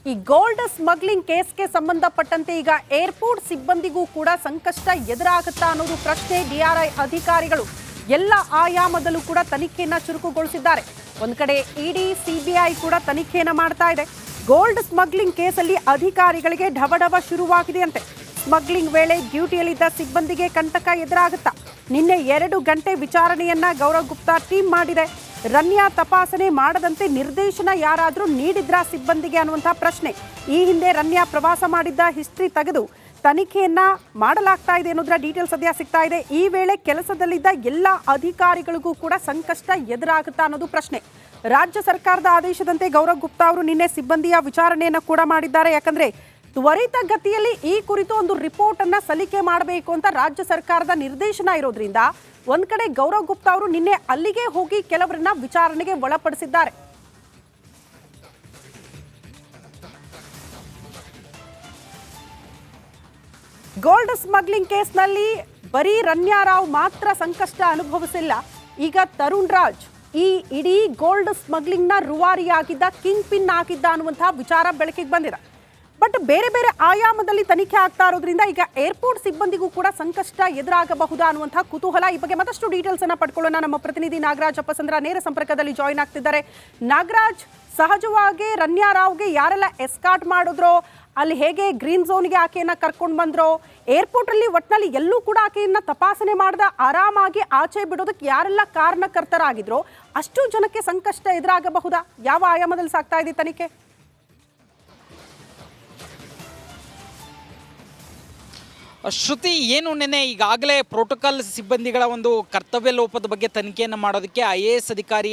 ಈ gold smuggling ಕೇಸ್ಗೆ ಸಂಬಂಧಪಟ್ಟಂತೆ ಈಗ ಏರ್ಪೋರ್ಟ್ ಸಿಬ್ಬಂದಿಗೂ ಕೂಡ ಸಂಕಷ್ಟ ಎದುರಾಗುತ್ತಾ ಅನ್ನೋದು ಪ್ರಶ್ನೆ. ಡಿಆರ್ಐ ಅಧಿಕಾರಿಗಳು ಎಲ್ಲ ಆಯಾಮದಲ್ಲೂ ಕೂಡ ತನಿಖೆಯನ್ನ ಚುರುಕುಗೊಳಿಸಿದ್ದಾರೆ. ಒಂದ್ ಕಡೆ ಇಡಿ ಸಿಬಿಐ ಕೂಡ ತನಿಖೆಯನ್ನ ಮಾಡ್ತಾ ಇದೆ. ಗೋಲ್ಡ್ ಸ್ಮಗ್ಲಿಂಗ್ ಕೇಸಲ್ಲಿ ಅಧಿಕಾರಿಗಳಿಗೆ ಢವಢವ ಶುರುವಾಗಿದೆ. ಸ್ಮಗ್ಲಿಂಗ್ ವೇಳೆ ಡ್ಯೂಟಿಯಲ್ಲಿದ್ದ ಸಿಬ್ಬಂದಿಗೆ ಕಂಟಕ ಎದುರಾಗುತ್ತಾ ನಿನ್ನೆ 2 ಗಂಟೆ ವಿಚಾರಣೆಯನ್ನ ಗೌರವ್ ಗುಪ್ತಾ ಟೀಮ್ ಮಾಡಿದೆ. ರನ್ಯಾ ತಪಾಸಣೆ ಮಾಡದಂತೆ ನಿರ್ದೇಶನ ಯಾರಾದರೂ ನೀಡಿದ್ರಾ ಸಿಬ್ಬಂದಿಗೆ ಅನ್ನುವಂಥ ಪ್ರಶ್ನೆ. ಈ ಹಿಂದೆ ರನ್ಯಾ ಪ್ರವಾಸ ಮಾಡಿದ್ದ ಹಿಸ್ಟ್ರಿ ತೆಗೆದು ತನಿಖೆಯನ್ನ ಮಾಡಲಾಗ್ತಾ ಇದೆ ಅನ್ನೋದರ ಡೀಟೇಲ್ಸ್ ಸದ್ಯ ಸಿಗ್ತಾ ಇದೆ. ಈ ವೇಳೆ ಕೆಲಸದಲ್ಲಿದ್ದ ಎಲ್ಲ ಅಧಿಕಾರಿಗಳಿಗೂ ಕೂಡ ಸಂಕಷ್ಟ ಎದುರಾಗುತ್ತಾ ಅನ್ನೋದು ಪ್ರಶ್ನೆ. ರಾಜ್ಯ ಸರ್ಕಾರದ ಆದೇಶದಂತೆ ಗೌರವ್ ಗುಪ್ತಾ ಅವರು ನಿನ್ನೆ ಸಿಬ್ಬಂದಿಯ ವಿಚಾರಣೆಯನ್ನು ಕೂಡ ಮಾಡಿದ್ದಾರೆ. ಯಾಕಂದ್ರೆ ತ್ವರಿತ ಗತಿಯಲ್ಲಿ ಈ ಕುರಿತು ಒಂದು ರಿಪೋರ್ಟ್ ಅನ್ನ ಸಲ್ಲಿಕೆ ಮಾಡಬೇಕು ಅಂತ ರಾಜ್ಯ ಸರ್ಕಾರದ ನಿರ್ದೇಶನ ಇರೋದ್ರಿಂದ ಒಂದ್ ಕಡೆ ಗೌರವ್ ಗುಪ್ತಾ ಅವರು ನಿನ್ನೆ ಅಲ್ಲಿಗೆ ಹೋಗಿ ಕೆಲವರನ್ನ ವಿಚಾರಣೆಗೆ ಒಳಪಡಿಸಿದ್ದಾರೆ. ಗೋಲ್ಡ್ ಸ್ಮಗ್ಲಿಂಗ್ ಕೇಸ್ನಲ್ಲಿ ಬರೀ ರನ್ಯಾ ರಾವ್ ಮಾತ್ರ ಸಂಕಷ್ಟ ಅನುಭವಿಸಿಲ್ಲ. ಈಗ ತರುಣ್ ರಾಜ್ ಈ ಇಡೀ ಗೋಲ್ಡ್ ಸ್ಮಗ್ಲಿಂಗ್ ನ ರೂವಾರಿಯಾಗಿದ್ದ ಕಿಂಗ್ ಪಿನ್ ಆಗಿದ್ದ ಅನ್ನುವಂತಹ ವಿಚಾರ ಬೆಳಕಿಗೆ ಬಂದಿದೆ. ಬಟ್ ಬೇರೆ ಬೇರೆ ಆಯಾಮದಲ್ಲಿ ತನಿಖೆ ಆಗ್ತಾ ಇರೋದ್ರಿಂದ ಈಗ ಏರ್ಪೋರ್ಟ್ ಸಿಬ್ಬಂದಿಗೂ ಕೂಡ ಸಂಕಷ್ಟ ಎದುರಾಗಬಹುದಾ ಅನ್ನುವಂತಹ ಕುತೂಹಲ. ಈ ಬಗ್ಗೆ ಮತ್ತಷ್ಟು ಡೀಟೇಲ್ಸ್ ಅನ್ನ ಪಡ್ಕೊಳ್ಳೋಣ. ನಮ್ಮ ಪ್ರತಿನಿಧಿ ನಾಗರಾಜ್ ಅಪ್ಪಸಂದ್ರ ನೇರ ಸಂಪರ್ಕದಲ್ಲಿ ಜಾಯಿನ್ ಆಗ್ತಿದ್ದಾರೆ. ನಾಗರಾಜ್, ಸಹಜವಾಗಿ ರನ್ಯಾ ರಾವ್ಗೆ ಯಾರೆಲ್ಲ ಎಸ್ಕಾರ್ಟ್ ಮಾಡಿದ್ರೋ, ಅಲ್ಲಿ ಹೇಗೆ ಗ್ರೀನ್ ಝೋನ್ಗೆ ಆಕೆಯನ್ನ ಕರ್ಕೊಂಡು ಬಂದ್ರೋ, ಏರ್ಪೋರ್ಟ್ ಅಲ್ಲಿ ಒಟ್ಟಿನಲ್ಲಿ ಎಲ್ಲೂ ಕೂಡ ಆಕೆಯನ್ನ ತಪಾಸಣೆ ಮಾಡದ ಆರಾಮಾಗಿ ಆಚೆ ಬಿಡೋದಕ್ಕೆ ಯಾರೆಲ್ಲ ಕಾರಣಕರ್ತರಾಗಿದ್ರೋ ಅಷ್ಟು ಜನಕ್ಕೆ ಸಂಕಷ್ಟ ಎದುರಾಗಬಹುದಾ? ಯಾವ ಆಯಾಮದಲ್ಲಿ ಸಾಗ್ತಾ ಇದೆ ತನಿಖೆ? ಶ್ರುತಿ, ಏನು ನೆನೆ ಈಗಾಗಲೇ ಪ್ರೋಟೋಕಾಲ್ ಸಿಬ್ಬಂದಿಗಳ ಒಂದು ಕರ್ತವ್ಯ ಲೋಪದ ಬಗ್ಗೆ ತನಿಖೆಯನ್ನು ಮಾಡೋದಕ್ಕೆ IAS ಅಧಿಕಾರಿ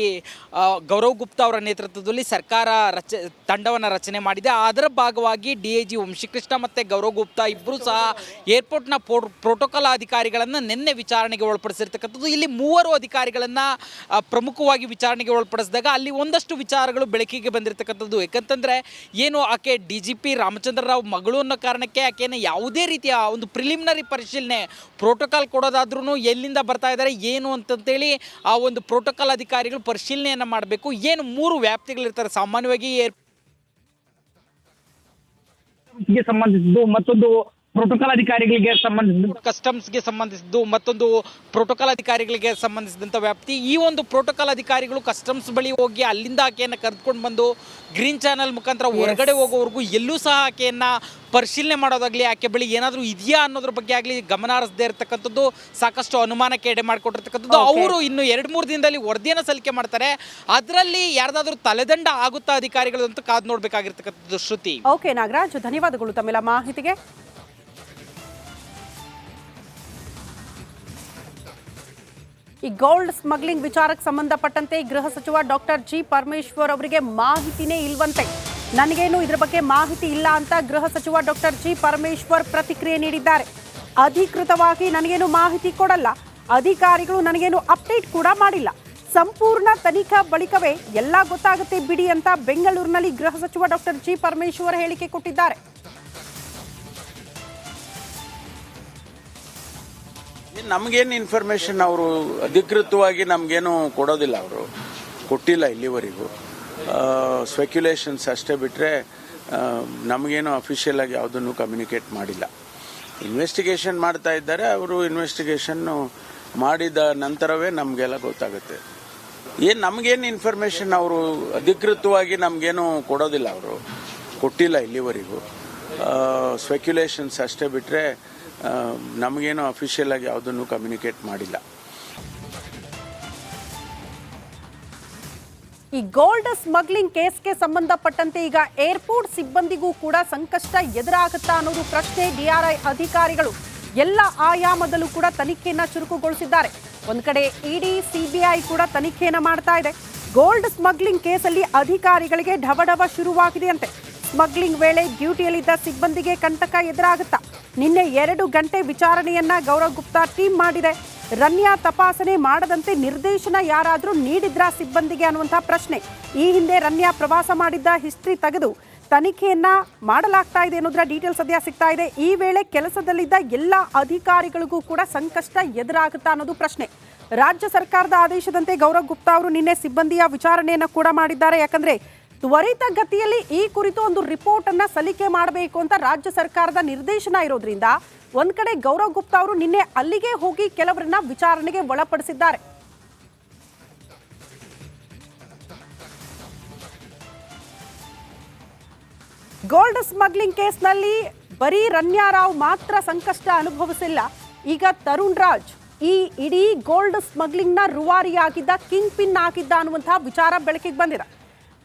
ಗೌರವ್ ಗುಪ್ತಾ ಅವರ ನೇತೃತ್ವದಲ್ಲಿ ಸರ್ಕಾರ ತಂಡವನ್ನು ರಚನೆ ಮಾಡಿದೆ. ಅದರ ಭಾಗವಾಗಿ DIG ವಂಶಿಕೃಷ್ಣ ಮತ್ತು ಗೌರವ್ ಗುಪ್ತಾ ಇಬ್ಬರೂ ಸಹ ಏರ್ಪೋರ್ಟ್ನ ಪ್ರೋಟೋಕಾಲ್ ಅಧಿಕಾರಿಗಳನ್ನು ನಿನ್ನೆ ವಿಚಾರಣೆಗೆ ಒಳಪಡಿಸಿರ್ತಕ್ಕಂಥದ್ದು. ಇಲ್ಲಿ 3 ಅಧಿಕಾರಿಗಳನ್ನು ಪ್ರಮುಖವಾಗಿ ವಿಚಾರಣೆಗೆ ಒಳಪಡಿಸಿದಾಗ ಅಲ್ಲಿ ಒಂದಷ್ಟು ವಿಚಾರಗಳು ಬೆಳಕಿಗೆ ಬಂದಿರತಕ್ಕಂಥದ್ದು. ಯಾಕಂತಂದರೆ ಏನು ಆಕೆ DGP ರಾಮಚಂದ್ರ ರಾವ್ ಮಗಳು ಅನ್ನೋ ಕಾರಣಕ್ಕೆ ಆಕೆಯನ್ನು ಯಾವುದೇ ರೀತಿಯ ಒಂದು ಪ್ರಿಲಿಮಿನರಿ ಪರಿಶೀಲನೆ ಪ್ರೋಟೋಕಾಲ್ ಕೊಡೋದಾದ್ರೂ ಎಲ್ಲಿಂದ ಬರ್ತಾ ಇದ್ದಾರೆ ಏನು ಅಂತಂತೇಳಿ ಆ ಒಂದು ಪ್ರೋಟೋಕಾಲ್ ಅಧಿಕಾರಿಗಳು ಪರಿಶೀಲನೆಯನ್ನು ಮಾಡಬೇಕು. ಏನು 3 ವ್ಯಾಪ್ತಿಗಳಿರ್ತಾರೆ ಸಾಮಾನ್ಯವಾಗಿ ಸಂಬಂಧಿಸಿದ್ದು, ಮತ್ತೊಂದು ಪ್ರೋಟೋಕಾಲ್ ಅಧಿಕಾರಿಗಳಿಗೆ ಸಂಬಂಧಿಸಿದ್ದು, ಕಸ್ಟಮ್ಸ್ಗೆ ಸಂಬಂಧಿಸಿದ್ದು, ಮತ್ತೊಂದು ಪ್ರೋಟೋಕಾಲ್ ಅಧಿಕಾರಿಗಳಿಗೆ ಸಂಬಂಧಿಸಿದಂಥ ವ್ಯಾಪ್ತಿ. ಈ ಒಂದು ಪ್ರೋಟೋಕಾಲ್ ಅಧಿಕಾರಿಗಳು ಕಸ್ಟಮ್ಸ್ ಬಳಿ ಹೋಗಿ ಅಲ್ಲಿಂದ ಆಕೆಯನ್ನು ಕರೆದುಕೊಂಡು ಬಂದು ಗ್ರೀನ್ ಚಾನಲ್ ಮುಖಾಂತರ ಹೊರಗಡೆ ಹೋಗೋವರೆಗೂ ಎಲ್ಲೂ ಸಹ ಆಕೆಯನ್ನು ಪರಿಶೀಲನೆ ಮಾಡೋದಾಗಲಿ, ಆಕೆ ಬಳಿ ಏನಾದರೂ ಇದೆಯಾ ಅನ್ನೋದ್ರ ಬಗ್ಗೆ ಆಗಲಿ ಗಮನ ಹರಿಸದೇ ಇರತಕ್ಕಂಥದ್ದು ಸಾಕಷ್ಟು ಅನುಮಾನಕ್ಕೆ ಎಡೆ ಮಾಡಿಕೊಟ್ಟಿರ್ತಕ್ಕಂಥದ್ದು. ಅವರು ಇನ್ನು 2-3 ದಿನದಲ್ಲಿ ವರದಿಯನ್ನು ಸಲ್ಲಿಕೆ ಮಾಡ್ತಾರೆ. ಅದರಲ್ಲಿ ಯಾರ್ದಾದ್ರೂ ತಲೆದಂಡ ಆಗುತ್ತಾ ಅಧಿಕಾರಿಗಳು ಅಂತ ಕಾದು ನೋಡಬೇಕಾಗಿರ್ತಕ್ಕಂಥದ್ದು. ಶ್ರುತಿ, ಓಕೆ ನಾಗರಾಜ್, ಧನ್ಯವಾದಗಳು ತಮ್ಮೆಲ್ಲ ಮಾಹಿತಿಗೆ. ಈ ಗೋಲ್ಡ್ ಸ್ಮಗ್ಲಿಂಗ್ ವಿಚಾರಕ್ಕೆ ಸಂಬಂಧಪಟ್ಟಂತೆ ಗೃಹ ಸಚಿವ ಡಾಕ್ಟರ್ ಜಿ ಪರಮೇಶ್ವರ್ ಅವರಿಗೆ ಮಾಹಿತಿನೇ ಇಲ್ವಂತೆ. ನನಗೇನು ಇದ್ರ ಬಗ್ಗೆ ಮಾಹಿತಿ ಇಲ್ಲ ಅಂತ ಗೃಹ ಸಚಿವ ಡಾಕ್ಟರ್ ಜಿ ಪರಮೇಶ್ವರ್ ಪ್ರತಿಕ್ರಿಯೆ ನೀಡಿದ್ದಾರೆ. ಅಧಿಕೃತವಾಗಿ ನನಗೇನು ಮಾಹಿತಿ ಕೊಡಲ್ಲ, ಅಧಿಕಾರಿಗಳು ನನಗೇನು ಅಪ್ಡೇಟ್ ಕೂಡ ಮಾಡಿಲ್ಲ, ಸಂಪೂರ್ಣ ತನಿಖಾ ಬಳಿಕವೇ ಎಲ್ಲ ಗೊತ್ತಾಗುತ್ತೆ ಬಿಡಿ ಅಂತ ಬೆಂಗಳೂರಿನಲ್ಲಿ ಗೃಹ ಸಚಿವ ಡಾಕ್ಟರ್ ಜಿ ಪರಮೇಶ್ವರ್ ಹೇಳಿಕೆ ಕೊಟ್ಟಿದ್ದಾರೆ. ನಮಗೇನು ಇನ್ಫಾರ್ಮೇಷನ್ ಅವರು ಅಧಿಕೃತವಾಗಿ ನಮಗೇನು ಕೊಡೋದಿಲ್ಲ, ಅವರು ಕೊಟ್ಟಿಲ್ಲ ಇಲ್ಲಿವರೆಗೂ. ಸ್ಪೆಕ್ಯುಲೇಷನ್ಸ್ ಅಷ್ಟೇ ಬಿಟ್ಟರೆ ನಮಗೇನು ಅಫಿಷಿಯಲ್ ಆಗಿ ಯಾವುದನ್ನು ಕಮ್ಯುನಿಕೇಟ್ ಮಾಡಿಲ್ಲ. ಇನ್ವೆಸ್ಟಿಗೇಷನ್ ಮಾಡ್ತಾ ಇದ್ದಾರೆ ಅವರು. ಇನ್ವೆಸ್ಟಿಗೇಷನ್ನು ಮಾಡಿದ ನಂತರವೇ ನಮಗೆಲ್ಲ ಗೊತ್ತಾಗುತ್ತೆ. ನಮಗೇನು ಇನ್ಫಾರ್ಮೇಷನ್ ಅವರು ಅಧಿಕೃತವಾಗಿ ನಮಗೇನು ಕೊಡೋದಿಲ್ಲ, ಅವರು ಕೊಟ್ಟಿಲ್ಲ ಇಲ್ಲಿವರೆಗೂ. ಸ್ಪೆಕ್ಯುಲೇಷನ್ಸ್ ಅಷ್ಟೇ ಬಿಟ್ಟರೆ ನಮಗೇನು ಅಫಿಷಿಯಲ್ ಆಗಿ ಯಾವುದನ್ನು ಕಮ್ಯುನಿಕೇಟ್ ಮಾಡಿಲ್ಲ. ಈ ಗೋಲ್ಡ್ ಸ್ಮಗ್ಲಿಂಗ್ ಕೇಸ್ಗೆ ಸಂಬಂಧಪಟ್ಟಂತೆ ಈಗ ಏರ್ಪೋರ್ಟ್ ಸಿಬ್ಬಂದಿಗೂ ಕೂಡ ಸಂಕಷ್ಟ ಎದುರಾಗುತ್ತಾ ಅನ್ನೋದು ಪ್ರಶ್ನೆ. ಡಿಆರ್ಐ ಅಧಿಕಾರಿಗಳು ಎಲ್ಲ ಆಯಾಮದಲ್ಲೂ ಕೂಡ ತನಿಖೆಯನ್ನ ಚುರುಕುಗೊಳಿಸಿದ್ದಾರೆ. ಒಂದ್ ಕಡೆ ಇಡಿ ಸಿಬಿಐ ಕೂಡ ತನಿಖೆಯನ್ನ ಮಾಡ್ತಾ ಇದೆ. ಗೋಲ್ಡ್ ಸ್ಮಗ್ಲಿಂಗ್ ಕೇಸಲ್ಲಿ ಅಧಿಕಾರಿಗಳಿಗೆ ಢವಢವ ಶುರುವಾಗಿದೆ. ಸ್ಮಗ್ಲಿಂಗ್ ವೇಳೆ ಡ್ಯೂಟಿಯಲ್ಲಿದ್ದ ಸಿಬ್ಬಂದಿಗೆ ಕಂಟಕ ಎದುರಾಗುತ್ತಾ ನಿನ್ನೆ 2 ಗಂಟೆ ವಿಚಾರಣೆಯನ್ನ ಗೌರವ್ ಗುಪ್ತಾ ಟೀಮ್ ಮಾಡಿದೆ. ರನ್ಯಾ ತಪಾಸಣೆ ಮಾಡದಂತೆ ನಿರ್ದೇಶನ ಯಾರಾದರೂ ನೀಡಿದ್ರಾ ಸಿಬ್ಬಂದಿಗೆ ಅನ್ನುವಂತಹ ಪ್ರಶ್ನೆ. ಈ ಹಿಂದೆ ರನ್ಯಾ ಪ್ರವಾಸ ಮಾಡಿದ್ದ ಹಿಸ್ಟ್ರಿ ತೆಗೆದು ತನಿಖೆಯನ್ನ ಮಾಡಲಾಗ್ತಾ ಇದೆ ಅನ್ನೋದರ ಡೀಟೇಲ್ಸ್ ಸದ್ಯ ಸಿಗ್ತಾ ಇದೆ. ಈ ವೇಳೆ ಕೆಲಸದಲ್ಲಿದ್ದ ಎಲ್ಲ ಅಧಿಕಾರಿಗಳಿಗೂ ಕೂಡ ಸಂಕಷ್ಟ ಎದುರಾಗುತ್ತಾ ಅನ್ನೋದು ಪ್ರಶ್ನೆ. ರಾಜ್ಯ ಸರ್ಕಾರದ ಆದೇಶದಂತೆ ಗೌರವ್ ಗುಪ್ತಾ ಅವರು ನಿನ್ನೆ ಸಿಬ್ಬಂದಿಯ ವಿಚಾರಣೆಯನ್ನು ಕೂಡ ಮಾಡಿದ್ದಾರೆ. ಯಾಕಂದ್ರೆ ತ್ವರಿತಗತಿಯಲ್ಲಿ ಈ ಕುರಿತು ಒಂದು ರಿಪೋರ್ಟ್ ಅನ್ನ ಸಲ್ಲಿಕೆ ಮಾಡಬೇಕು ಅಂತ ರಾಜ್ಯ ಸರ್ಕಾರದ ನಿರ್ದೇಶನ ಇರೋದ್ರಿಂದ ಒಂದ್ ಕಡೆ ಗೌರವ್ ಗುಪ್ತಾ ಅವರು ನಿನ್ನೆ ಅಲ್ಲಿಗೆ ಹೋಗಿ ಕೆಲವರನ್ನ ವಿಚಾರಣೆಗೆ ಒಳಪಡಿಸಿದ್ದಾರೆ. ಗೋಲ್ಡ್ ಸ್ಮಗ್ಲಿಂಗ್ ಕೇಸ್ನಲ್ಲಿ ಬರೀ ರನ್ಯಾ ರಾವ್ ಮಾತ್ರ ಸಂಕಷ್ಟ ಅನುಭವಿಸಿಲ್ಲ. ಈಗ ತರುಣ್ ರಾಜ್ ಈ ಇಡೀ ಗೋಲ್ಡ್ ಸ್ಮಗ್ಲಿಂಗ್ ನ ರೂವಾರಿಯಾಗಿದ್ದ ಕಿಂಗ್ ಪಿನ್ ಆಗಿದ್ದ ಅನ್ನುವಂತಹ ವಿಚಾರ ಬೆಳಕಿಗೆ ಬಂದಿದೆ.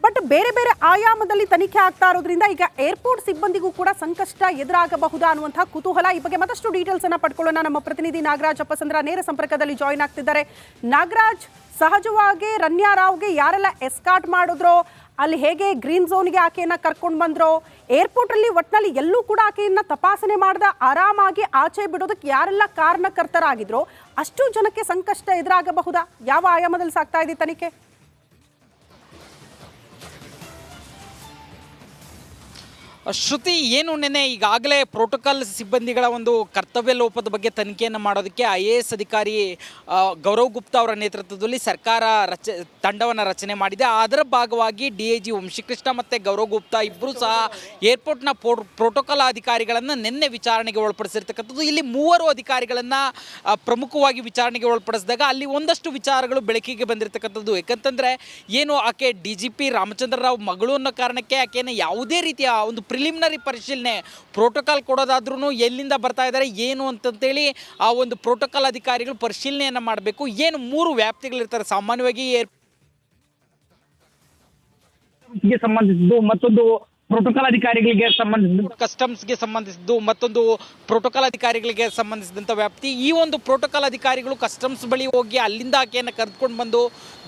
ಬಟ್ ಬೇರೆ ಬೇರೆ ಆಯಾಮದಲ್ಲಿ ತನಿಖೆ ಆಗ್ತಾ ಇರೋದ್ರಿಂದ ಈಗ ಏರ್ಪೋರ್ಟ್ ಸಿಬ್ಬಂದಿಗೂ ಕೂಡ ಸಂಕಷ್ಟ ಎದುರಾಗಬಹುದಾ ಅನ್ನುವಂತಹ ಕುತೂಹಲ. ಈ ಬಗ್ಗೆ ಮತ್ತಷ್ಟು ಡೀಟೇಲ್ಸ್ ಅನ್ನ ಪಡ್ಕೊಳ್ಳೋಣ. ನಮ್ಮ ಪ್ರತಿನಿಧಿ ನಾಗರಾಜ್ ಅಪ್ಪಸಂದ್ರ ನೇರ ಸಂಪರ್ಕದಲ್ಲಿ ಜಾಯಿನ್ ಆಗ್ತಿದ್ದಾರೆ. ನಾಗರಾಜ್, ಸಹಜವಾಗಿ ರನ್ಯಾ ರಾವ್ಗೆ ಯಾರೆಲ್ಲ ಎಸ್ಕಾರ್ಟ್ ಮಾಡಿದ್ರೋ, ಅಲ್ಲಿ ಹೇಗೆ ಗ್ರೀನ್ ಝೋನ್ಗೆ ಆಕೆಯನ್ನ ಕರ್ಕೊಂಡು ಬಂದ್ರೋ, ಏರ್ಪೋರ್ಟ್ ಅಲ್ಲಿ ಒಟ್ಟಿನಲ್ಲಿ ಎಲ್ಲೂ ಕೂಡ ಆಕೆಯನ್ನ ತಪಾಸಣೆ ಮಾಡದ ಆರಾಮಾಗಿ ಆಚೆ ಬಿಡೋದಕ್ಕೆ ಯಾರೆಲ್ಲ ಕಾರಣಕರ್ತರಾಗಿದ್ರೋ ಅಷ್ಟು ಜನಕ್ಕೆ ಸಂಕಷ್ಟ ಎದುರಾಗಬಹುದಾ? ಯಾವ ಆಯಾಮದಲ್ಲಿ ಸಾಗ್ತಾ ಇದೆ ತನಿಖೆ? ಶ್ರುತಿ, ಏನು ನೆನೆ ಈಗಾಗಲೇ ಪ್ರೋಟೋಕಾಲ್ ಸಿಬ್ಬಂದಿಗಳ ಒಂದು ಕರ್ತವ್ಯ ಲೋಪದ ಬಗ್ಗೆ ತನಿಖೆಯನ್ನು ಮಾಡೋದಕ್ಕೆ IAS ಅಧಿಕಾರಿ ಗೌರವ್ ಗುಪ್ತಾ ಅವರ ನೇತೃತ್ವದಲ್ಲಿ ಸರ್ಕಾರ ತಂಡವನ್ನು ರಚನೆ ಮಾಡಿದೆ. ಅದರ ಭಾಗವಾಗಿ DIG ವಂಶಿಕೃಷ್ಣ ಮತ್ತು ಗೌರವ್ ಗುಪ್ತಾ ಇಬ್ಬರೂ ಸಹ ಏರ್ಪೋರ್ಟ್ನ ಪ್ರೋಟೋಕಾಲ್ ಅಧಿಕಾರಿಗಳನ್ನು ನಿನ್ನೆ ವಿಚಾರಣೆಗೆ ಒಳಪಡಿಸಿರ್ತಕ್ಕಂಥದ್ದು. ಇಲ್ಲಿ 3 ಅಧಿಕಾರಿಗಳನ್ನು ಪ್ರಮುಖವಾಗಿ ವಿಚಾರಣೆಗೆ ಒಳಪಡಿಸಿದಾಗ ಅಲ್ಲಿ ಒಂದಷ್ಟು ವಿಚಾರಗಳು ಬೆಳಕಿಗೆ ಬಂದಿರತಕ್ಕಂಥದ್ದು. ಯಾಕಂತಂದರೆ ಏನು ಆಕೆ DGP ರಾಮಚಂದ್ರ ರಾವ್ ಮಗಳು ಅನ್ನೋ ಕಾರಣಕ್ಕೆ ಆಕೆಯನ್ನು ಯಾವುದೇ ರೀತಿಯ ಒಂದು ಪ್ರಿಲಿಮಿನರಿ ಪರಿಶೀಲನೆ ಪ್ರೋಟೋಕಾಲ್ ಕೊಡೋದಾದ್ರೂ ಎಲ್ಲಿಂದ ಬರ್ತಾ ಇದ್ದಾರೆ ಏನು ಅಂತಂತೇಳಿ ಆ ಒಂದು ಪ್ರೋಟೋಕಾಲ್ ಅಧಿಕಾರಿಗಳು ಪರಿಶೀಲನೆಯನ್ನು ಮಾಡಬೇಕು. ಏನು 3 ವ್ಯಾಪ್ತಿಗಳಿರ್ತಾರೆ ಸಾಮಾನ್ಯವಾಗಿ ಸಂಬಂಧಿಸಿದ್ದು, ಮತ್ತೊಂದು ಪ್ರೋಟೋಕಾಲ್ ಅಧಿಕಾರಿಗಳಿಗೆ ಸಂಬಂಧಿಸಿದ್ದು, ಕಸ್ಟಮ್ಸ್ಗೆ ಸಂಬಂಧಿಸಿದ್ದು, ಮತ್ತೊಂದು ಪ್ರೋಟೋಕಾಲ್ ಅಧಿಕಾರಿಗಳಿಗೆ ಸಂಬಂಧಿಸಿದಂಥ ವ್ಯಾಪ್ತಿ. ಈ ಒಂದು ಪ್ರೋಟೋಕಾಲ್ ಅಧಿಕಾರಿಗಳು ಕಸ್ಟಮ್ಸ್ ಬಳಿ ಹೋಗಿ ಅಲ್ಲಿಂದ ಆಕೆಯನ್ನು ಕರೆದುಕೊಂಡು ಬಂದು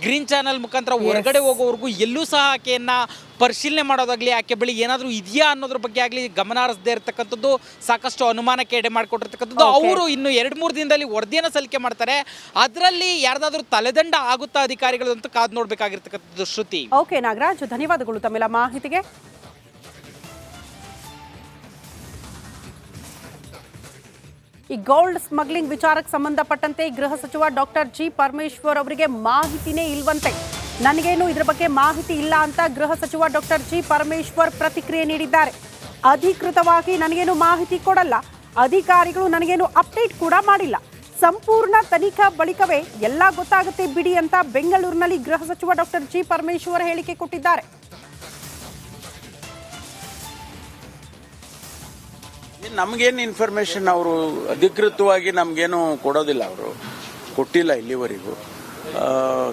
ಗ್ರೀನ್ ಚಾನಲ್ ಮುಖಾಂತರ ಹೊರಗಡೆ ಹೋಗೋವರೆಗೂ ಎಲ್ಲೂ ಸಹ ಆಕೆಯನ್ನು ಪರಿಶೀಲನೆ ಮಾಡೋದಾಗಲಿ, ಆಕೆ ಬಳಿ ಏನಾದರೂ ಇದೆಯಾ ಅನ್ನೋದ್ರ ಬಗ್ಗೆ ಆಗಲಿ ಗಮನ ಹರಿಸದೇ ಇರತಕ್ಕಂಥದ್ದು ಸಾಕಷ್ಟು ಅನುಮಾನಕ್ಕೆ ಎಡೆ ಮಾಡಿಕೊಟ್ಟಿರ್ತಕ್ಕಂಥದ್ದು. ಅವರು ಇನ್ನು 2-3 ದಿನದಲ್ಲಿ ವರದಿಯನ್ನು ಸಲ್ಲಿಕೆ ಮಾಡ್ತಾರೆ. ಅದರಲ್ಲಿ ಯಾರ್ದಾದ್ರೂ ತಲೆದಂಡ ಆಗುತ್ತಾ ಅಧಿಕಾರಿಗಳು ಅಂತ ಕಾದು ನೋಡಬೇಕಾಗಿರ್ತಕ್ಕಂಥದ್ದು. ಶ್ರುತಿ, ಓಕೆ ನಾಗರಾಜ್, ಧನ್ಯವಾದಗಳು ತಮ್ಮೆಲ್ಲ ಮಾಹಿತಿಗೆ. ಈ ಗೋಲ್ಡ್ ಸ್ಮಗ್ಲಿಂಗ್ ವಿಚಾರಕ್ಕೆ ಸಂಬಂಧಪಟ್ಟಂತೆ ಗೃಹ ಸಚಿವ ಡಾಕ್ಟರ್ G. ಪರಮೇಶ್ವರ್ ಅವರಿಗೆ ಮಾಹಿತಿನೇ ಇಲ್ವಂತೆ. ನನಗೇನು ಇದರ ಬಗ್ಗೆ ಮಾಹಿತಿ ಇಲ್ಲ ಅಂತ ಗೃಹ ಸಚಿವ ಡಾಕ್ಟರ್ G. ಪರಮೇಶ್ವರ್ ಪ್ರತಿಕ್ರಿಯೆ ನೀಡಿದ್ದಾರೆ. ಅಧಿಕೃತವಾಗಿ ನನಗೇನು ಮಾಹಿತಿ ಕೊಡಲ್ಲ, ಅಧಿಕಾರಿಗಳು ನನಗೇನು ಅಪ್ಡೇಟ್ ಕೂಡ ಮಾಡಿಲ್ಲ, ಸಂಪೂರ್ಣ ತನಿಖಾ ಬಳಿಕವೇ ಎಲ್ಲ ಗೊತ್ತಾಗುತ್ತೆ ಬಿಡಿ ಅಂತ ಬೆಂಗಳೂರಿನಲ್ಲಿ ಗೃಹ ಸಚಿವ ಡಾಕ್ಟರ್ G. ಪರಮೇಶ್ವರ್ ಹೇಳಿಕೆ ಕೊಟ್ಟಿದ್ದಾರೆ. ನಮಗೇನು ಇನ್ಫಾರ್ಮೇಷನ್ ಅವರು ಅಧಿಕೃತವಾಗಿ ನಮಗೇನು ಕೊಡೋದಿಲ್ಲ, ಅವರು ಕೊಟ್ಟಿಲ್ಲ ಇಲ್ಲಿವರೆಗೂ.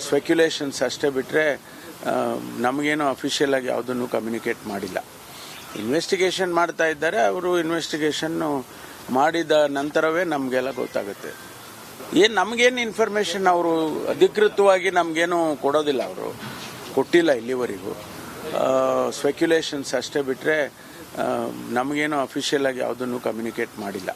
ಸ್ಪೆಕ್ಯುಲೇಷನ್ಸ್ ಅಷ್ಟೇ ಬಿಟ್ಟರೆ ನಮಗೇನು ಅಫಿಷಿಯಲ್ ಆಗಿ ಯಾವುದನ್ನು ಕಮ್ಯುನಿಕೇಟ್ ಮಾಡಿಲ್ಲ. ಇನ್ವೆಸ್ಟಿಗೇಷನ್ ಮಾಡ್ತಾ ಇದ್ದಾರೆ ಅವರು. ಇನ್ವೆಸ್ಟಿಗೇಷನ್ನು ಮಾಡಿದ ನಂತರವೇ ನಮಗೆಲ್ಲ ಗೊತ್ತಾಗುತ್ತೆ. ನಮಗೇನು ಇನ್ಫಾರ್ಮೇಷನ್ ಅವರು ಅಧಿಕೃತವಾಗಿ ನಮಗೇನು ಕೊಡೋದಿಲ್ಲ, ಅವರು ಕೊಟ್ಟಿಲ್ಲ ಇಲ್ಲಿವರೆಗೂ. ಸ್ಪೆಕ್ಯುಲೇಷನ್ಸ್ ಅಷ್ಟೇ ಬಿಟ್ಟರೆ ನಮಗೇನು ಅಫಿಷಿಯಲ್ ಆಗಿ ಯಾವುದನ್ನು ಕಮ್ಯುನಿಕೇಟ್ ಮಾಡಿಲ್ಲ.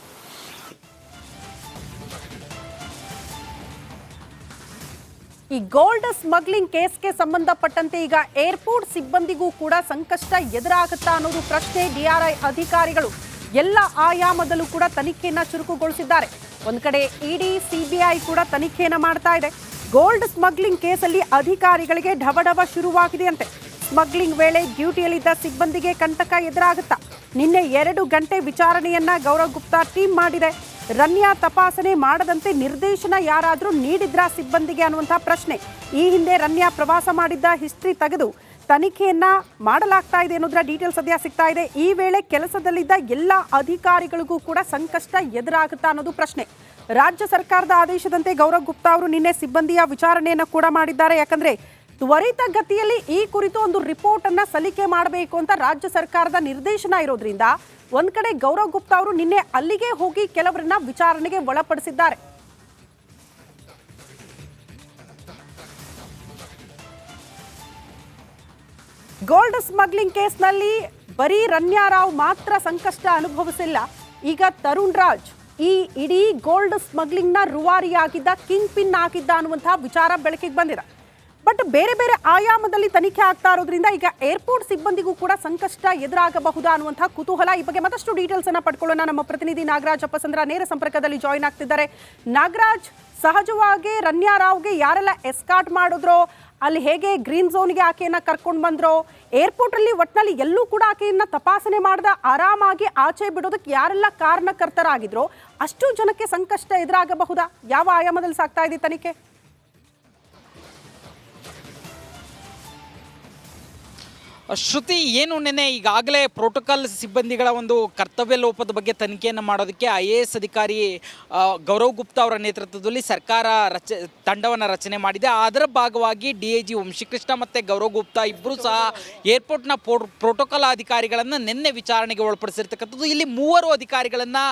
ಈ ಗೋಲ್ಡ್ ಸ್ಮಗ್ಲಿಂಗ್ ಕೇಸ್ಗೆ ಸಂಬಂಧಪಟ್ಟಂತೆ ಈಗ ಏರ್ಪೋರ್ಟ್ ಸಿಬ್ಬಂದಿಗೂ ಕೂಡ ಸಂಕಷ್ಟ ಎದುರಾಗುತ್ತಾ ಅನ್ನೋದು ಪ್ರಶ್ನೆ. DRI ಅಧಿಕಾರಿಗಳು ಎಲ್ಲ ಆಯಾಮದಲ್ಲೂ ಕೂಡ ತನಿಖೆಯನ್ನ ಚುರುಕುಗೊಳಿಸಿದ್ದಾರೆ. ಒಂದ್ ಕಡೆ ED, CBI ಕೂಡ ತನಿಖೆಯನ್ನ ಮಾಡ್ತಾ ಇದೆ. ಗೋಲ್ಡ್ ಸ್ಮಗ್ಲಿಂಗ್ ಕೇಸಲ್ಲಿ ಅಧಿಕಾರಿಗಳಿಗೆ ಢವಢವ ಶುರುವಾಗಿದೆಯಂತೆ. ಸ್ಮಗ್ಲಿಂಗ್ ವೇಳೆ ಡ್ಯೂಟಿಯಲ್ಲಿದ್ದ ಸಿಬ್ಬಂದಿಗೆ ಕಂಟಕ ಎದುರಾಗುತ್ತಾ? ನಿನ್ನೆ 2 ಗಂಟೆ ವಿಚಾರಣೆಯನ್ನ ಗೌರವ್ ಗುಪ್ತಾ ಟೀಮ್ ಮಾಡಿದೆ. ರನ್ಯಾ ತಪಾಸಣೆ ಮಾಡದಂತೆ ನಿರ್ದೇಶನ ಯಾರಾದರೂ ನೀಡಿದ್ರಾ ಸಿಬ್ಬಂದಿಗೆ ಅನ್ನುವಂತಹ ಪ್ರಶ್ನೆ. ಈ ಹಿಂದೆ ರನ್ಯಾ ಪ್ರವಾಸ ಮಾಡಿದ್ದ ಹಿಸ್ಟ್ರಿ ತೆಗೆದು ತನಿಖೆಯನ್ನ ಮಾಡಲಾಗ್ತಾ ಇದೆ ಅನ್ನೋದರ ಡೀಟೇಲ್ಸ್ ಸದ್ಯ ಸಿಗ್ತಾ ಇದೆ. ಈ ವೇಳೆ ಕೆಲಸದಲ್ಲಿದ್ದ ಎಲ್ಲ ಅಧಿಕಾರಿಗಳಿಗೂ ಕೂಡ ಸಂಕಷ್ಟ ಎದುರಾಗುತ್ತಾ ಅನ್ನೋದು ಪ್ರಶ್ನೆ. ರಾಜ್ಯ ಸರ್ಕಾರದ ಆದೇಶದಂತೆ ಗೌರವ್ ಗುಪ್ತಾ ಅವರು ನಿನ್ನೆ ಸಿಬ್ಬಂದಿಯ ವಿಚಾರಣೆಯನ್ನು ಕೂಡ ಮಾಡಿದ್ದಾರೆ. ಯಾಕಂದ್ರೆ ತ್ವರಿತಗತಿಯಲ್ಲಿ ಈ ಕುರಿತು ಒಂದು ರಿಪೋರ್ಟ್ ಅನ್ನ ಸಲ್ಲಿಕೆ ಮಾಡಬೇಕು ಅಂತ ರಾಜ್ಯ ಸರ್ಕಾರದ ನಿರ್ದೇಶನ ಇರೋದ್ರಿಂದ ಒಂದ್ ಕಡೆ ಗೌರವ್ ಗುಪ್ತಾ ಅವರು ನಿನ್ನೆ ಅಲ್ಲಿಗೆ ಹೋಗಿ ಕೆಲವರನ್ನ ವಿಚಾರಣೆಗೆ ಒಳಪಡಿಸಿದ್ದಾರೆ. ಗೋಲ್ಡ್ ಸ್ಮಗ್ಲಿಂಗ್ ಕೇಸ್ನಲ್ಲಿ ಬರೀ ರನ್ಯಾ ರಾವ್ ಮಾತ್ರ ಸಂಕಷ್ಟ ಅನುಭವಿಸಿಲ್ಲ. ಈಗ ತರುಣ್ ರಾಜ್ ಈ ಇಡೀ ಗೋಲ್ಡ್ ಸ್ಮಗ್ಲಿಂಗ್ ನ ರೂವಾರಿಯಾಗಿದ್ದ ಕಿಂಗ್ ಪಿನ್ ಆಗಿದ್ದ ಅನ್ನುವಂತಹ ವಿಚಾರ ಬೆಳಕಿಗೆ ಬಂದಿದೆ. ಬಟ್ ಬೇರೆ ಬೇರೆ ಆಯಾಮದಲ್ಲಿ ತನಿಖೆ ಆಗ್ತಾ ಇರೋದ್ರಿಂದ ಈಗ ಏರ್ಪೋರ್ಟ್ ಸಿಬ್ಬಂದಿಗೂ ಕೂಡ ಸಂಕಷ್ಟ ಎದುರಾಗಬಹುದಾ ಅನ್ನುವಂತಹ ಕುತೂಹಲ. ಈ ಬಗ್ಗೆ ಮತ್ತಷ್ಟು ಡೀಟೇಲ್ಸ್ ಅನ್ನ ಪಡ್ಕೊಳ್ಳೋಣ. ನಮ್ಮ ಪ್ರತಿನಿಧಿ ನಾಗರಾಜ್ ಅಪ್ಪಸಂದ್ರ ನೇರ ಸಂಪರ್ಕದಲ್ಲಿ ಜಾಯಿನ್ ಆಗ್ತಿದ್ದಾರೆ. ನಾಗರಾಜ್, ಸಹಜವಾಗಿ ರನ್ಯಾ ರಾವ್ಗೆ ಯಾರೆಲ್ಲ ಎಸ್ಕಾರ್ಟ್ ಮಾಡಿದ್ರೋ, ಅಲ್ಲಿ ಹೇಗೆ ಗ್ರೀನ್ ಝೋನ್ಗೆ ಆಕೆಯನ್ನ ಕರ್ಕೊಂಡು ಬಂದ್ರೋ, ಏರ್ಪೋರ್ಟ್ ಅಲ್ಲಿ ಒಟ್ಟಿನಲ್ಲಿ ಎಲ್ಲೂ ಕೂಡ ಆಕೆಯನ್ನ ತಪಾಸಣೆ ಮಾಡದ ಆರಾಮಾಗಿ ಆಚೆ ಬಿಡೋದಕ್ಕೆ ಯಾರೆಲ್ಲ ಕಾರಣಕರ್ತರಾಗಿದ್ರೋ ಅಷ್ಟು ಜನಕ್ಕೆ ಸಂಕಷ್ಟ ಎದುರಾಗಬಹುದಾ? ಯಾವ ಆಯಾಮದಲ್ಲಿ ಸಾಗ್ತಾ ಇದೆ ತನಿಖೆ? ಶ್ರುತಿ, ಏನು ನೆನೆ ಈಗಾಗಲೇ ಪ್ರೋಟೋಕಾಲ್ ಸಿಬ್ಬಂದಿಗಳ ಒಂದು ಕರ್ತವ್ಯ ಲೋಪದ ಬಗ್ಗೆ ತನಿಖೆಯನ್ನು ಮಾಡೋದಕ್ಕೆ IAS ಅಧಿಕಾರಿ ಗೌರವ್ ಗುಪ್ತಾ ಅವರ ನೇತೃತ್ವದಲ್ಲಿ ಸರ್ಕಾರ ತಂಡವನ್ನು ರಚನೆ ಮಾಡಿದೆ. ಅದರ ಭಾಗವಾಗಿ DIG ವಂಶಿಕೃಷ್ಣ ಮತ್ತು ಗೌರವ್ ಗುಪ್ತಾ ಇಬ್ಬರು ಸಹ ಏರ್ಪೋರ್ಟ್ನ ಪ್ರೋಟೋಕಾಲ್ ಅಧಿಕಾರಿಗಳನ್ನು ನಿನ್ನೆ ವಿಚಾರಣೆಗೆ ಒಳಪಡಿಸಿರ್ತಕ್ಕಂಥದ್ದು. ಇಲ್ಲಿ 3 ಅಧಿಕಾರಿಗಳನ್ನು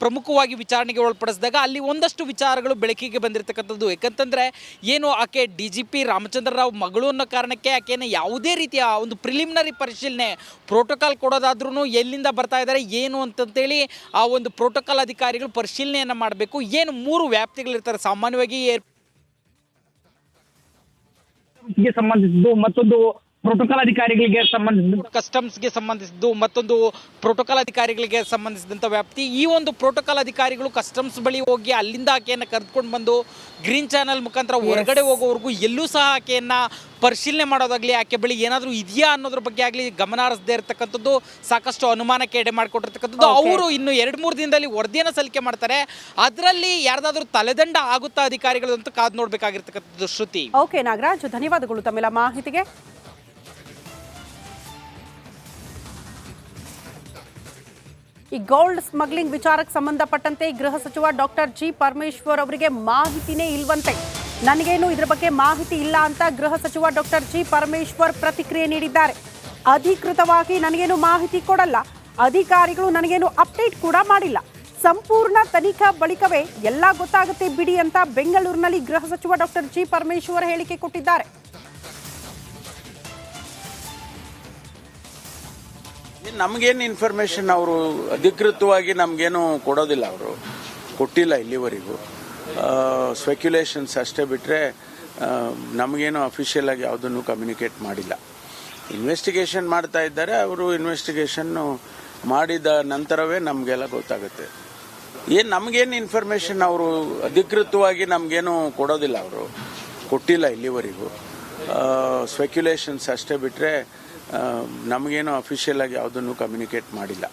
ಪ್ರಮುಖವಾಗಿ ವಿಚಾರಣೆಗೆ ಒಳಪಡಿಸಿದಾಗ ಅಲ್ಲಿ ಒಂದಷ್ಟು ವಿಚಾರಗಳು ಬೆಳಕಿಗೆ ಬಂದಿರತಕ್ಕಂಥದ್ದು. ಯಾಕಂತಂದರೆ ಏನು ಆಕೆ DGP ರಾಮಚಂದ್ರ ರಾವ್ ಮಗಳು ಅನ್ನೋ ಕಾರಣಕ್ಕೆ ಆಕೆಯನ್ನು ಯಾವುದೇ ರೀತಿಯ ಒಂದು ಪ್ರಿಲಿಮಿನರಿ ಪರಿಶೀಲನೆ ಪ್ರೋಟೋಕಾಲ್ ಕೊಡೋದಾದ್ರೂ ಎಲ್ಲಿಂದ ಬರ್ತಾ ಇದ್ದಾರೆ ಏನು ಅಂತಂತೇಳಿ ಆ ಒಂದು ಪ್ರೋಟೋಕಾಲ್ ಅಧಿಕಾರಿಗಳು ಪರಿಶೀಲನೆಯನ್ನು ಮಾಡಬೇಕು. ಏನು 3 ವ್ಯಾಪ್ತಿಗಳಿರ್ತಾರೆ ಸಾಮಾನ್ಯವಾಗಿ ಸಂಬಂಧಿಸಿದ್ದು, ಮತ್ತೊಂದು ಪ್ರೋಟೋಕಾಲ್ ಅಧಿಕಾರಿಗಳಿಗೆ ಸಂಬಂಧಿಸಿದ್ದು, ಕಸ್ಟಮ್ಸ್ಗೆ ಸಂಬಂಧಿಸಿದ್ದು, ಮತ್ತೊಂದು ಪ್ರೋಟೋಕಾಲ್ ಅಧಿಕಾರಿಗಳಿಗೆ ಸಂಬಂಧಿಸಿದಂಥ ವ್ಯಾಪ್ತಿ. ಈ ಒಂದು ಪ್ರೋಟೋಕಾಲ್ ಅಧಿಕಾರಿಗಳು ಕಸ್ಟಮ್ಸ್ ಬಳಿ ಹೋಗಿ ಅಲ್ಲಿಂದ ಆಕೆಯನ್ನು ಕರೆದುಕೊಂಡು ಬಂದು ಗ್ರೀನ್ ಚಾನಲ್ ಮುಖಾಂತರ ಹೊರಗಡೆ ಹೋಗೋವರೆಗೂ ಎಲ್ಲೂ ಸಹ ಆಕೆಯನ್ನು ಪರಿಶೀಲನೆ ಮಾಡೋದಾಗಲಿ, ಆಕೆ ಬಳಿ ಏನಾದರೂ ಇದೆಯಾ ಅನ್ನೋದ್ರ ಬಗ್ಗೆ ಆಗಲಿ ಗಮನ ಹರಿಸದೇ ಇರತಕ್ಕಂಥದ್ದು ಸಾಕಷ್ಟು ಅನುಮಾನಕ್ಕೆ ಎಡೆ ಮಾಡಿಕೊಟ್ಟಿರ್ತಕ್ಕಂಥದ್ದು. ಅವರು ಇನ್ನು 2-3 ದಿನದಲ್ಲಿ ವರದಿಯನ್ನು ಸಲ್ಲಿಕೆ ಮಾಡ್ತಾರೆ. ಅದರಲ್ಲಿ ಯಾರ್ದಾದ್ರೂ ತಲೆದಂಡ ಆಗುತ್ತಾ ಅಧಿಕಾರಿಗಳು ಅಂತ ಕಾದು ನೋಡಬೇಕಾಗಿರ್ತಕ್ಕಂಥದ್ದು. ಶ್ರುತಿ. ಓಕೆ ನಾಗರಾಜ್, ಧನ್ಯವಾದಗಳು ತಮ್ಮೆಲ್ಲ ಮಾಹಿತಿಗೆ. ಈ ಗೋಲ್ಡ್ ಸ್ಮಗ್ಲಿಂಗ್ ವಿಚಾರಕ್ಕೆ ಸಂಬಂಧಪಟ್ಟಂತೆ ಗೃಹ ಸಚಿವ ಡಾಕ್ಟರ್ G. ಪರಮೇಶ್ವರ್ ಅವರಿಗೆ ಮಾಹಿತಿನೇ ಇಲ್ವಂತೆ. ನನಗೇನು ಇದರ ಬಗ್ಗೆ ಮಾಹಿತಿ ಇಲ್ಲ ಅಂತ ಗೃಹ ಸಚಿವ ಡಾಕ್ಟರ್ G. ಪರಮೇಶ್ವರ್ ಪ್ರತಿಕ್ರಿಯೆ ನೀಡಿದ್ದಾರೆ. ಅಧಿಕೃತವಾಗಿ ನನಗೇನು ಮಾಹಿತಿ ಕೊಡಲ್ಲ, ಅಧಿಕಾರಿಗಳು ನನಗೇನು ಅಪ್ಡೇಟ್ ಕೂಡ ಮಾಡಿಲ್ಲ, ಸಂಪೂರ್ಣ ತನಿಖಾ ಬಳಿಕವೇ ಎಲ್ಲ ಗೊತ್ತಾಗುತ್ತೆ ಬಿಡಿ ಅಂತ ಬೆಂಗಳೂರಿನಲ್ಲಿ ಗೃಹ ಸಚಿವ ಡಾಕ್ಟರ್ G. ಪರಮೇಶ್ವರ್ ಹೇಳಿಕೆ ಕೊಟ್ಟಿದ್ದಾರೆ. ನಮಗೇನು ಇನ್ಫಾರ್ಮೇಷನ್ ಅವರು ಅಧಿಕೃತವಾಗಿ ನಮಗೇನು ಕೊಡೋದಿಲ್ಲ, ಅವರು ಕೊಟ್ಟಿಲ್ಲ ಇಲ್ಲಿವರೆಗೂ. ಸ್ಪೆಕ್ಯುಲೇಷನ್ಸ್ ಅಷ್ಟೇ ಬಿಟ್ಟರೆ ನಮಗೇನು ಅಫಿಷಿಯಲ್ ಆಗಿ ಯಾವುದನ್ನು ಕಮ್ಯುನಿಕೇಟ್ ಮಾಡಿಲ್ಲ. ಇನ್ವೆಸ್ಟಿಗೇಷನ್ ಮಾಡ್ತಾ ಇದ್ದಾರೆ, ಅವರು ಇನ್ವೆಸ್ಟಿಗೇಷನ್ನು ಮಾಡಿದ ನಂತರವೇ ನಮಗೆಲ್ಲ ಗೊತ್ತಾಗುತ್ತೆ. ನಮಗೇನು ಇನ್ಫಾರ್ಮೇಷನ್ ಅವರು ಅಧಿಕೃತವಾಗಿ ನಮಗೇನು ಕೊಡೋದಿಲ್ಲ, ಅವರು ಕೊಟ್ಟಿಲ್ಲ ಇಲ್ಲಿವರೆಗೂ. ಸ್ಪೆಕ್ಯುಲೇಷನ್ಸ್ ಅಷ್ಟೇ ಬಿಟ್ಟರೆ ನಮಗೇನು ಅಫಿಷಿಯಲ್ ಆಗಿ ಯಾವುದನ್ನು ಕಮ್ಯುನಿಕೇಟ್ ಮಾಡಿಲ್ಲ.